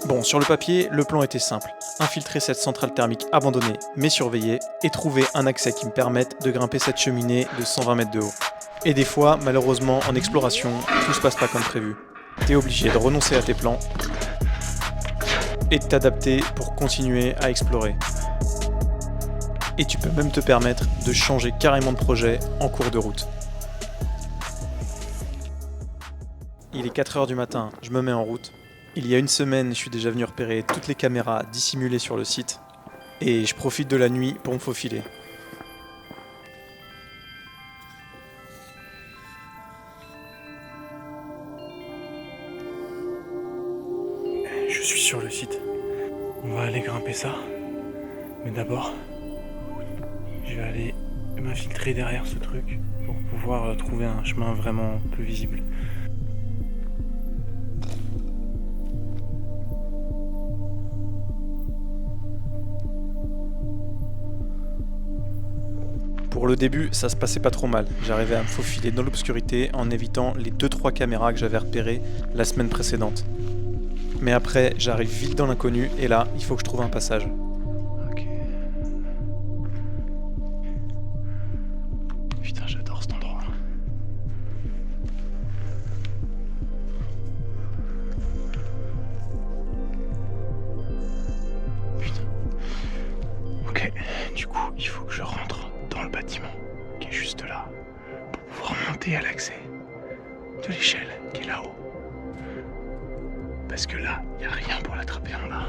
Bon, sur le papier, le plan était simple. Infiltrer cette centrale thermique abandonnée mais surveillée et trouver un accès qui me permette de grimper cette cheminée de 120 mètres de haut. Et des fois, malheureusement, en exploration, tout se passe pas comme prévu. T'es obligé de renoncer à tes plans et de t'adapter pour continuer à explorer. Et tu peux même te permettre de changer carrément de projet en cours de route. Il est 4h du matin, je me mets en route. Il y a une semaine, je suis déjà venu repérer toutes les caméras dissimulées sur le site. Et je profite de la nuit pour me faufiler. Je suis sur le site. On va aller grimper ça. Mais d'abord, je vais aller m'infiltrer derrière ce truc pour pouvoir trouver un chemin vraiment peu visible. Pour le début, ça se passait pas trop mal. J'arrivais à me faufiler dans l'obscurité en évitant les 2-3 caméras que j'avais repérées la semaine précédente. Mais après, j'arrive vite dans l'inconnu et là, il faut que je trouve un passage. Ok. Putain, j'adore cet endroit. Putain. Ok, du coup, il faut que je rentre dans le bâtiment qui est juste là pour pouvoir monter à l'accès de l'échelle qui est là-haut. Parce que là, il n'y a rien pour l'attraper en bas.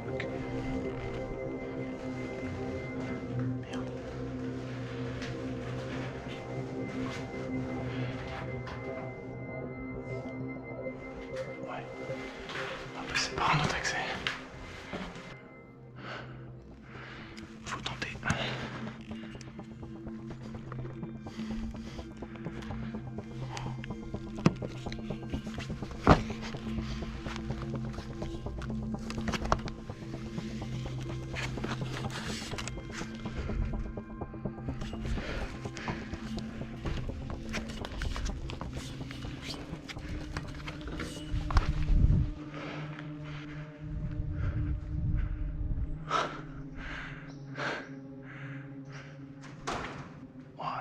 Ok. Merde. Ouais. On va passer par un autre accès. Faut tenter.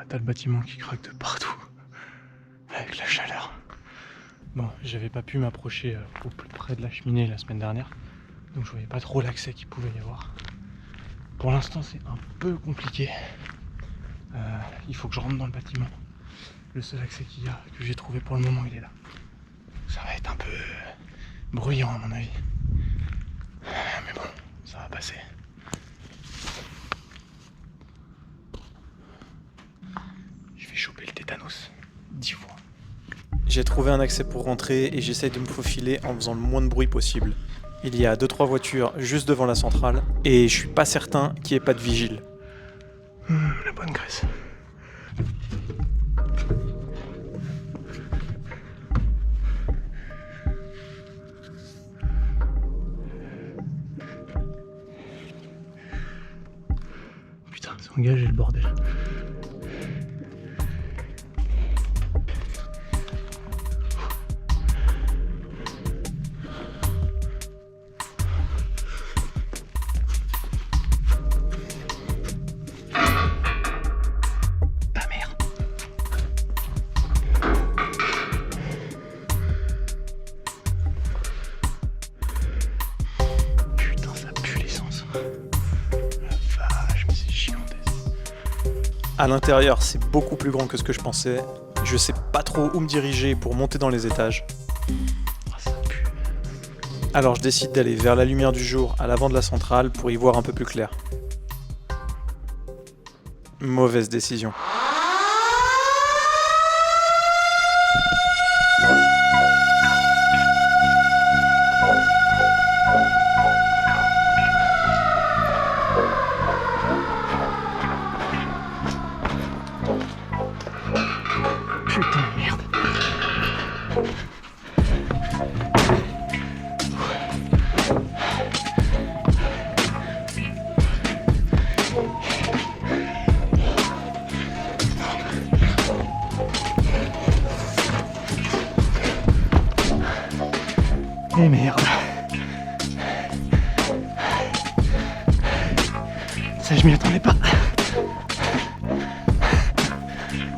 T'as le bâtiment qui craque de partout, avec la chaleur. Bon, j'avais pas pu m'approcher au plus près de la cheminée la semaine dernière, donc je voyais pas trop l'accès qu'il pouvait y avoir. Pour l'instant, c'est un peu compliqué. Il faut que je rentre dans le bâtiment. Le seul accès qu'il y a, que j'ai trouvé pour le moment, il est là. Ça va être un peu bruyant à mon avis. Mais bon, ça va passer. Choper le tétanos 10 fois. J'ai trouvé un accès pour rentrer et j'essaye de me faufiler en faisant le moins de bruit possible. Il y a 2-3 voitures juste devant la centrale et je suis pas certain qu'il n'y ait pas de vigile. La bonne graisse. Putain, c'est engagé le bordel. À l'intérieur, c'est beaucoup plus grand que ce que je pensais. Je sais pas trop où me diriger pour monter dans les étages. Ça pue. Alors je décide d'aller vers la lumière du jour à l'avant de la centrale pour y voir un peu plus clair. Mauvaise décision. Putain de merde. Et merde. Ça, je m'y attendais pas.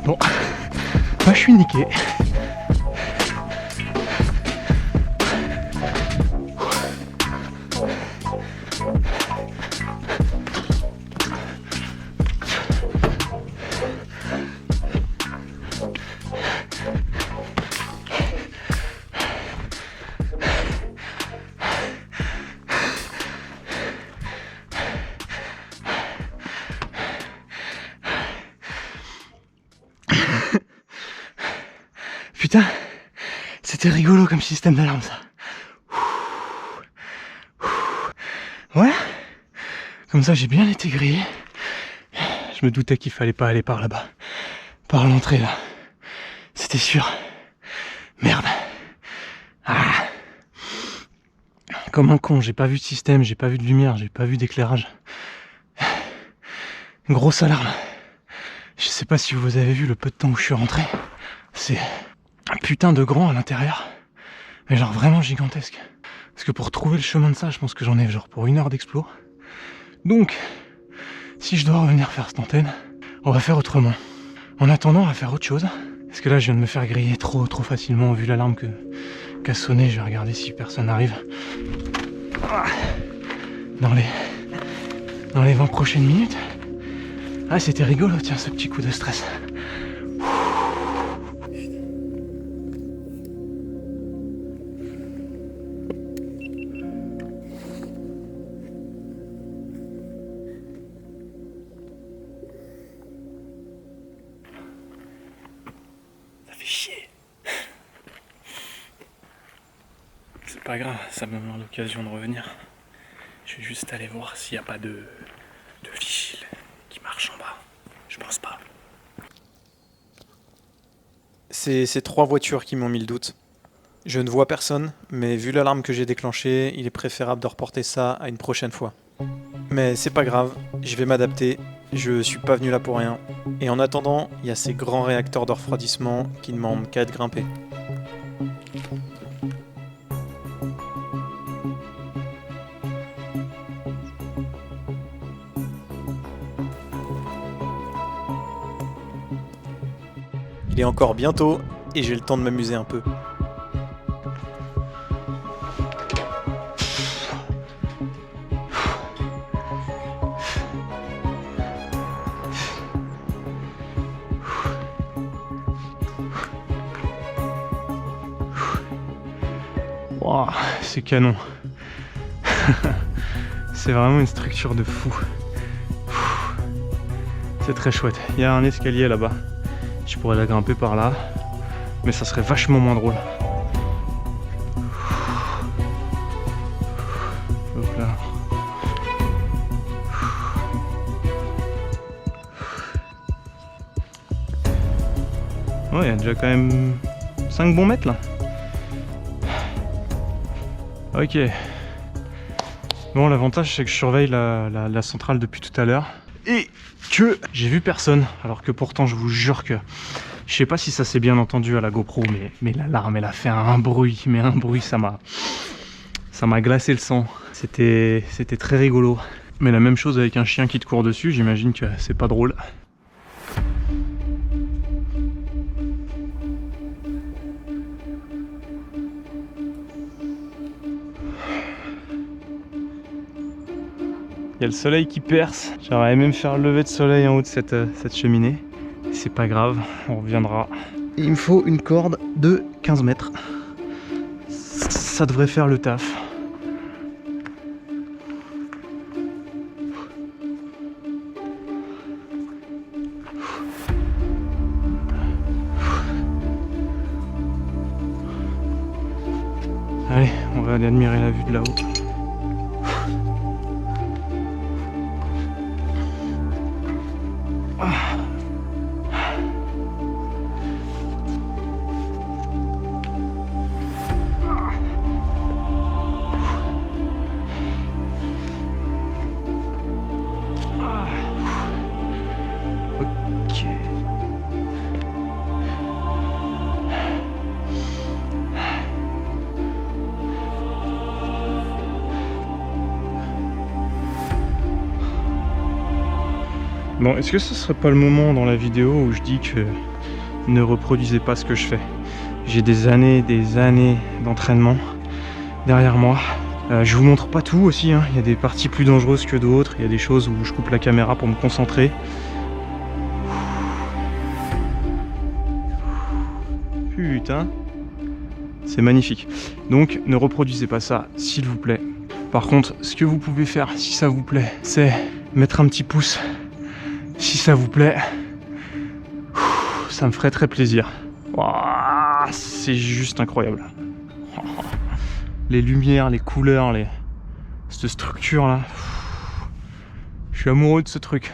Bon, moi je suis niqué. Putain, c'était rigolo comme système d'alarme ça. Ouais, comme ça j'ai bien été grillé. Je me doutais qu'il fallait pas aller par là-bas, par l'entrée là. C'était sûr. Merde. Ah. Comme un con, j'ai pas vu de système, j'ai pas vu de lumière, j'ai pas vu d'éclairage. Grosse alarme. Je sais pas si vous avez vu le peu de temps où je suis rentré. C'est un putain de grand à l'intérieur. Mais genre vraiment gigantesque. Parce que pour trouver le chemin de ça, je pense que j'en ai genre pour 1 heure d'explo. Donc, si je dois revenir faire cette antenne, on va faire autrement. En attendant, on va faire autre chose. Parce que là, je viens de me faire griller trop facilement. Vu l'alarme qu'a sonné, je vais regarder si personne arrive. Dans les 20 prochaines minutes. Ah, c'était rigolo, tiens, ce petit coup de stress. Ça fait chier. C'est pas grave, ça me donne l'occasion de revenir. Je vais juste aller voir s'il n'y a pas de vigile qui marche en bas. Je pense pas. C'est ces 3 voitures qui m'ont mis le doute. Je ne vois personne, mais vu l'alarme que j'ai déclenchée, il est préférable de reporter ça à une prochaine fois. Mais c'est pas grave, je vais m'adapter, je suis pas venu là pour rien. Et en attendant, il y a ces grands réacteurs de refroidissement qui ne demandent qu'à être grimpés. Il est encore bientôt et j'ai le temps de m'amuser un peu. Wow, c'est canon. C'est vraiment une structure de fou. C'est très chouette. Il y a un escalier là-bas. Je pourrais la grimper par là, mais ça serait vachement moins drôle. Hop là. Ouais, il y a déjà quand même 5 bons mètres là. Ok. Bon, l'avantage c'est que je surveille la centrale depuis tout à l'heure et que j'ai vu personne, alors que pourtant je vous jure que je sais pas si ça s'est bien entendu à la GoPro, mais l'alarme elle a fait un bruit, ça m'a glacé le sang. C'était très rigolo. Mais la même chose avec un chien qui te court dessus, j'imagine que c'est pas drôle. Il y a le soleil qui perce. J'aurais même faire le lever de soleil en haut de cette cheminée. C'est pas grave, on reviendra. Il me faut une corde de 15 mètres. Ça devrait faire le taf. Allez, on va aller admirer la vue de là-haut. Bon, est-ce que ce serait pas le moment dans la vidéo où je dis que ne reproduisez pas ce que je fais? J'ai des années d'entraînement derrière moi. Je vous montre pas tout aussi, hein. Il y a des parties plus dangereuses que d'autres, il y a des choses où je coupe la caméra pour me concentrer. Putain, c'est magnifique. Donc ne reproduisez pas ça, s'il vous plaît. Par contre, ce que vous pouvez faire, si ça vous plaît, c'est mettre un petit pouce. Si ça vous plaît, ça me ferait très plaisir. Wow, c'est juste incroyable. Les lumières, les couleurs, cette structure là. Je suis amoureux de ce truc.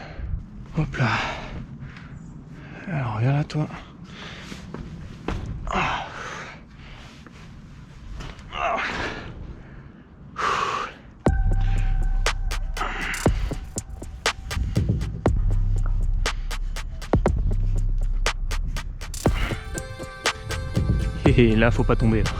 Hop là. Alors viens là toi. Et là faut pas tomber là.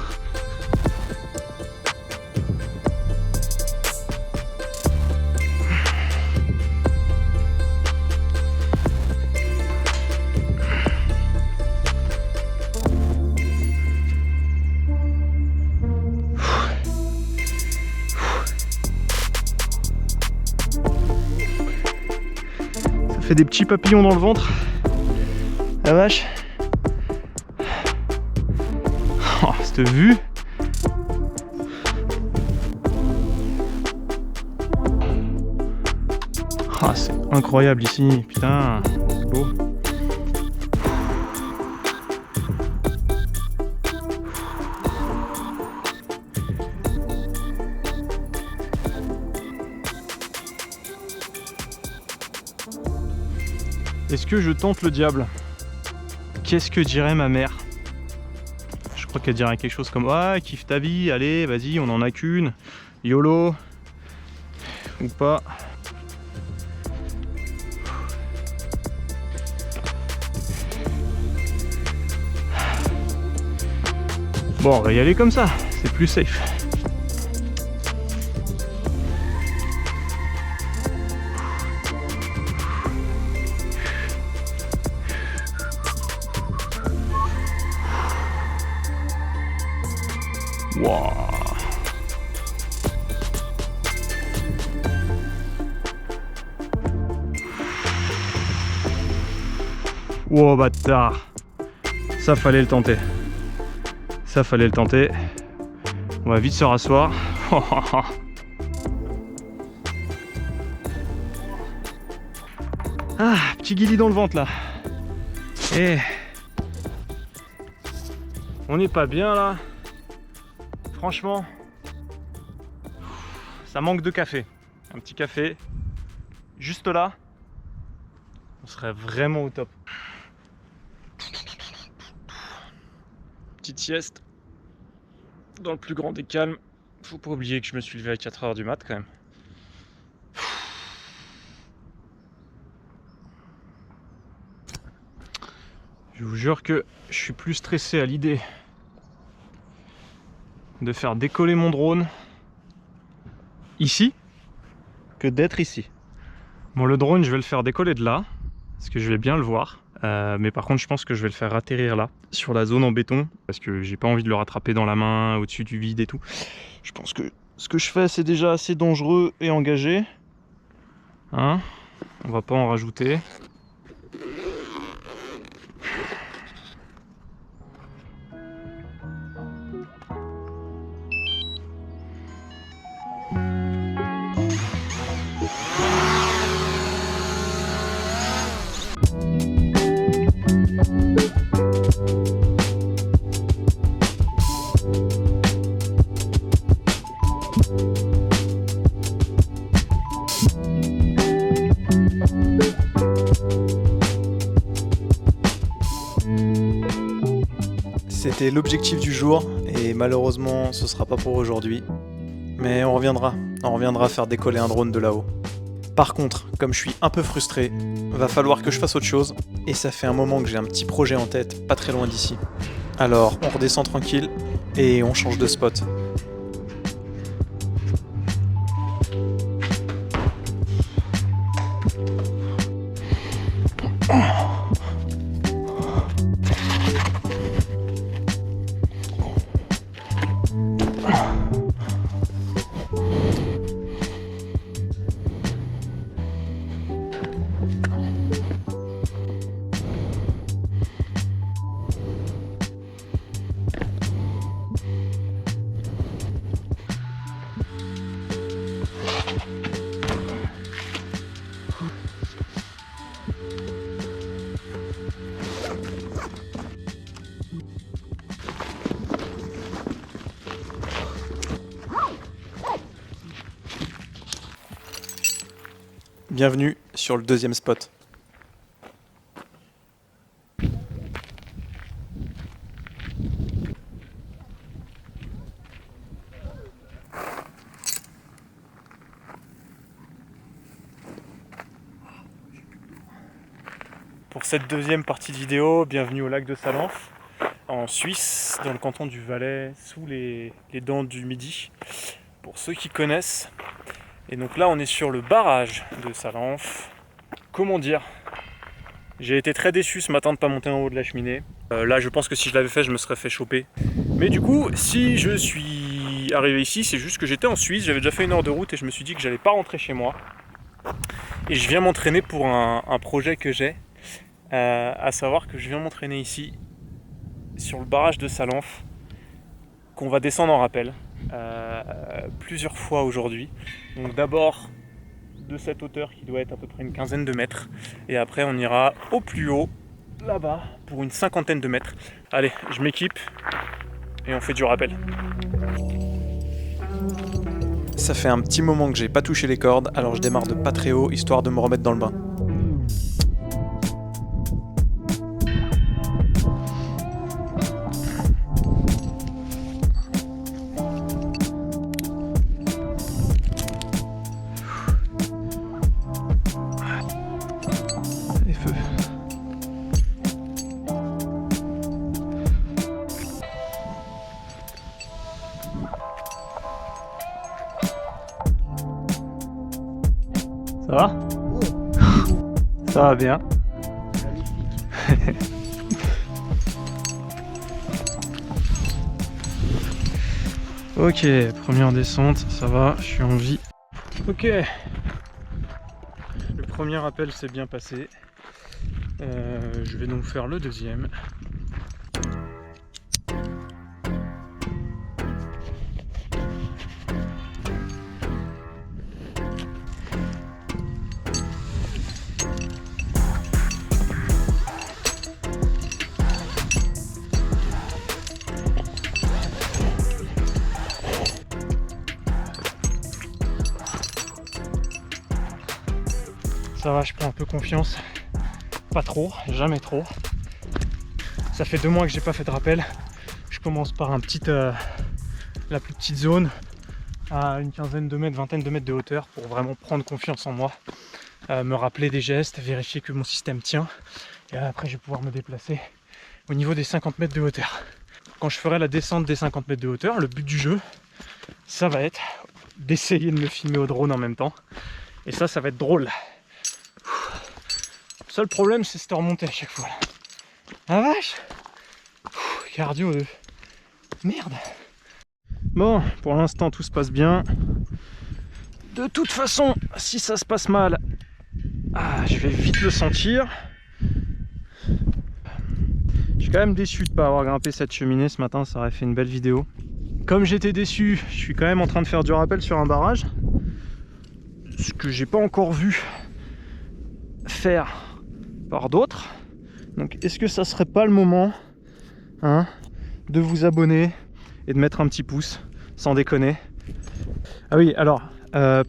Ça fait des petits papillons dans le ventre. La vache. Oh, cette vue. Ah, c'est incroyable ici, putain, c'est beau. Est-ce que je tente le diable? Qu'est-ce que dirait ma mère? Je crois qu'elle dirait quelque chose comme ah, kiffe ta vie, allez, vas-y, on en a qu'une, YOLO, ou pas. Bon, on va y aller comme ça, c'est plus safe. Wow. Wow, bâtard. Ça fallait le tenter. Ça fallait le tenter. On va vite se rasseoir. Ah, petit guilly dans le ventre là. Et on n'est pas bien là. Franchement, ça manque de café. Un petit café, juste là, on serait vraiment au top. Petite sieste, dans le plus grand des calmes. Faut pas oublier que je me suis levé à 4 h du mat quand même. Je vous jure que je suis plus stressé à l'idée de faire décoller mon drone ici que d'être ici. Bon, le drone je vais le faire décoller de là parce que je vais bien le voir, mais par contre je pense que je vais le faire atterrir là sur la zone en béton parce que j'ai pas envie de le rattraper dans la main au-dessus du vide et tout. Je pense que ce que je fais c'est déjà assez dangereux et engagé, hein, on va pas en rajouter. C'était l'objectif du jour et malheureusement ce sera pas pour aujourd'hui. Mais on reviendra faire décoller un drone de là-haut. Par contre, comme je suis un peu frustré, va falloir que je fasse autre chose et ça fait un moment que j'ai un petit projet en tête, pas très loin d'ici. Alors on redescend tranquille et on change de spot. bienvenue sur le deuxième spot. Pour cette deuxième partie de vidéo, bienvenue au lac de Salanf, en Suisse, dans le canton du Valais, sous les dents du Midi, pour ceux qui connaissent. Et donc là, on est sur le barrage de Salanf. Comment dire ? J'ai été très déçu ce matin de ne pas monter en haut de la cheminée. Là, je pense que si je l'avais fait, je me serais fait choper. Mais du coup, si je suis arrivé ici, c'est juste que j'étais en Suisse, j'avais déjà fait 1 heure de route et je me suis dit que j'allais pas rentrer chez moi. Et je viens m'entraîner pour un projet que j'ai. À savoir que je viens m'entraîner ici sur le barrage de Salanf qu'on va descendre en rappel plusieurs fois aujourd'hui. Donc d'abord de cette hauteur qui doit être à peu près une 15aine de mètres et après on ira au plus haut là-bas pour une 50aine de mètres. Allez, je m'équipe et on fait du rappel. Ça fait un petit moment que j'ai pas touché les cordes, alors je démarre de pas très haut histoire de me remettre dans le bain. Ça va ? Ça va bien. Ok, première descente, ça va, je suis en vie. Ok, le premier appel s'est bien passé. Je vais donc faire le deuxième. Ça va, je prends un peu confiance. Pas trop, jamais trop. Ça fait 2 mois que j'ai pas fait de rappel. Je commence par la plus petite zone à une 15aine de mètres, 20aine de mètres de hauteur pour vraiment prendre confiance en moi, me rappeler des gestes, vérifier que mon système tient. Et après, je vais pouvoir me déplacer au niveau des 50 mètres de hauteur. Quand je ferai la descente des 50 mètres de hauteur, le but du jeu, ça va être d'essayer de me filmer au drone en même temps. Et ça va être drôle. Le seul problème, c'est cette remontée à chaque fois. Ah vache! Cardio de merde. Bon, pour l'instant, tout se passe bien. De toute façon, si ça se passe mal, je vais vite le sentir. Je suis quand même déçu de ne pas avoir grimpé cette cheminée ce matin, ça aurait fait une belle vidéo. Comme j'étais déçu, je suis quand même en train de faire du rappel sur un barrage. Ce que j'ai pas encore vu faire par d'autres. Donc est-ce que ça serait pas le moment de vous abonner et de mettre un petit pouce, sans déconner. Ah oui, alors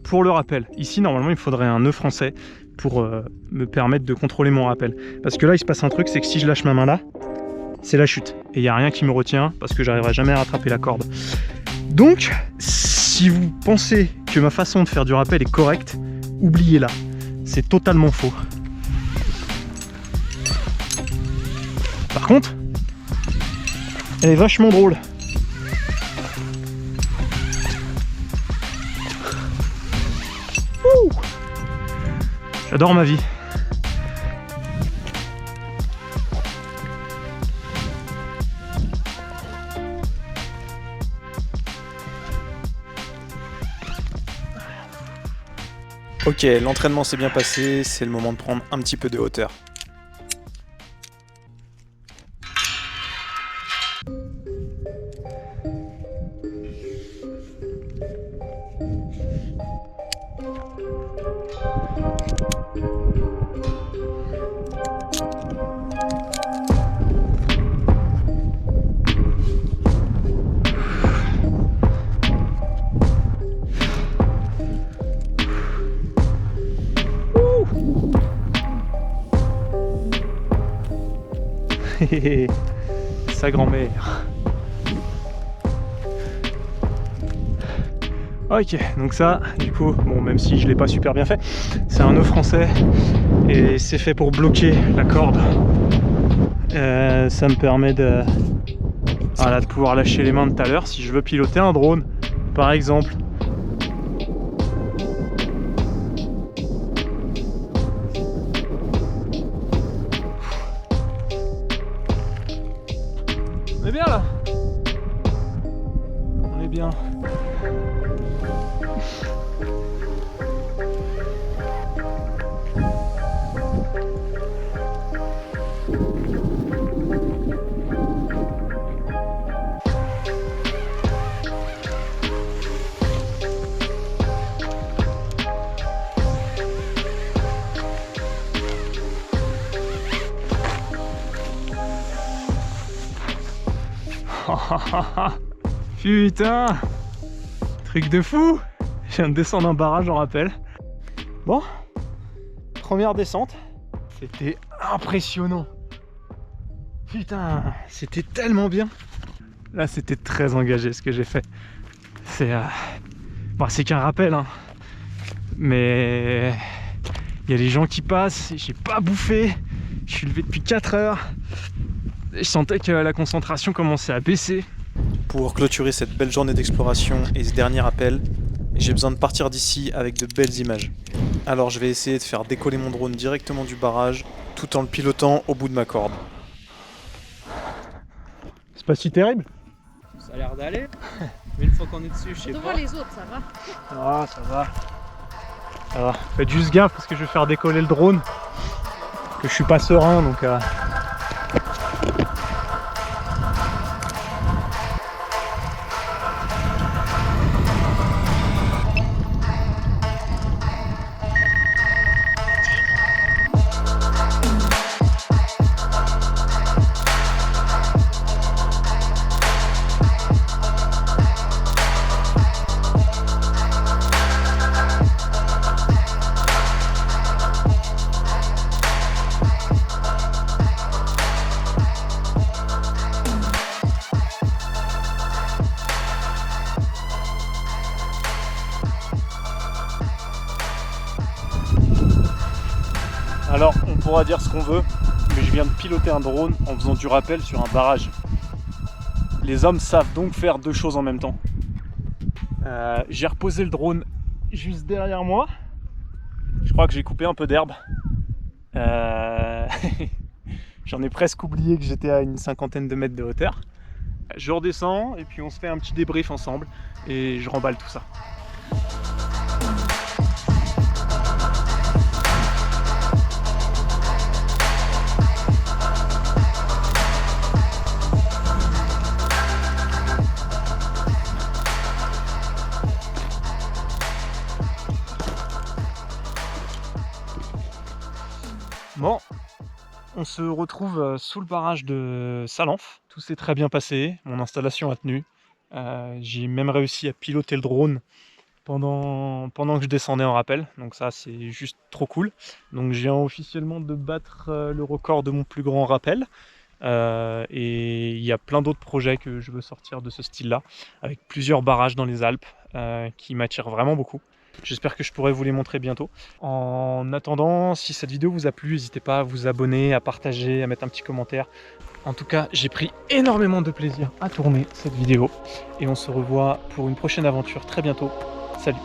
pour le rappel, ici normalement il faudrait un nœud français pour me permettre de contrôler mon rappel. Parce que là il se passe un truc, c'est que si je lâche ma main là, c'est la chute. Et il n'y a rien qui me retient parce que j'arriverai jamais à rattraper la corde. Donc, si vous pensez que ma façon de faire du rappel est correcte, oubliez-la. C'est totalement faux. Par contre, elle est vachement drôle. Ouh, j'adore ma vie. Ok, l'entraînement s'est bien passé, c'est le moment de prendre un petit peu de hauteur. Sa grand-mère. Ok, donc ça, du coup, bon, même si je l'ai pas super bien fait, c'est un nœud français et c'est fait pour bloquer la corde. Ça me permet de, voilà, de pouvoir lâcher les mains tout à l'heure si je veux piloter un drone, par exemple. On est bien là. On est bien. Putain, truc de fou. Je viens de descendre un barrage en rappel. Bon, première descente. C'était impressionnant. Putain, c'était tellement bien. Là, c'était très engagé ce que j'ai fait. C'est bon, c'est qu'un rappel, hein. Mais il y a des gens qui passent. J'ai pas bouffé. Je suis levé depuis 4 heures. Je sentais que la concentration commençait à baisser. Pour clôturer cette belle journée d'exploration et ce dernier appel, j'ai besoin de partir d'ici avec de belles images. Alors je vais essayer de faire décoller mon drone directement du barrage tout en le pilotant au bout de ma corde. C'est pas si terrible. Ça a l'air d'aller, mais une fois qu'on est dessus, je sais Devant pas. les autres, ça va. Ah, ça va. Ça va. Faites juste gaffe parce que je vais faire décoller le drone. Que je suis pas serein donc. Alors, on pourra dire ce qu'on veut, mais je viens de piloter un drone en faisant du rappel sur un barrage. Les hommes savent donc faire deux choses en même temps. J'ai reposé le drone juste derrière moi. Je crois que j'ai coupé un peu d'herbe. J'en ai presque oublié que j'étais à une 50aine de mètres de hauteur. Je redescends et puis on se fait un petit débrief ensemble et je remballe tout ça. Bon, on se retrouve sous le barrage de Salanf. Tout s'est très bien passé, mon installation a tenu. J'ai même réussi à piloter le drone pendant que je descendais en rappel. Donc ça, c'est juste trop cool. Donc je viens officiellement de battre le record de mon plus grand rappel. Et il y a plein d'autres projets que je veux sortir de ce style-là, avec plusieurs barrages dans les Alpes qui m'attirent vraiment beaucoup. J'espère que je pourrai vous les montrer bientôt. En attendant, si cette vidéo vous a plu, n'hésitez pas à vous abonner, à partager, à mettre un petit commentaire. En tout cas, j'ai pris énormément de plaisir à tourner cette vidéo. Et on se revoit pour une prochaine aventure très bientôt. Salut!